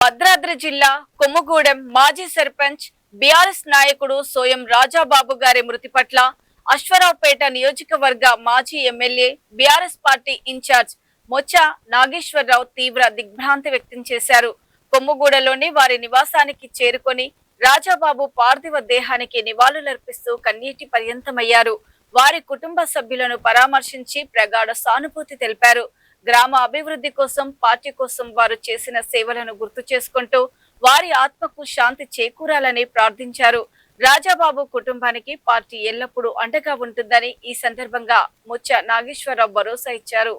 భద్రాద్రి జిల్లా కొమ్ముగూడెం మాజీ సర్పంచ్ బీఆర్ఎస్ నాయకుడు సోయం రాజాబాబు గారి మృతి పట్ల అశ్వరావుపేట నియోజకవర్గ మాజీ MLA BRS party incharge మొచ్చ Nageswararao తీవ్ర దిగ్భ్రాంతి వ్యక్తం చేశారు. కొమ్ముగూడలోని వారి నివాసానికి చేరుకొని రాజాబాబు పార్థివ దేహానికి నివాళులర్పిస్తూ కన్నీటి పర్యంతమయ్యారు. వారి కుటుంబ సభ్యులను పరామర్శించి ప్రగాఢ సానుభూతి తెలిపారు. గ్రామ అభివృద్ధి కోసం, పార్టీ కోసం వారు చేసిన సేవలను గుర్తు చేసుకుంటూ వారి ఆత్మకు శాంతి చేకూరాలని ప్రార్థించారు. రాజాబాబు కుటుంబానికి పార్టీ ఎల్లప్పుడూ అండగా ఉంటుందని ఈ సందర్భంగా ముచ్చ నాగేశ్వరరావు భరోసా ఇచ్చారు.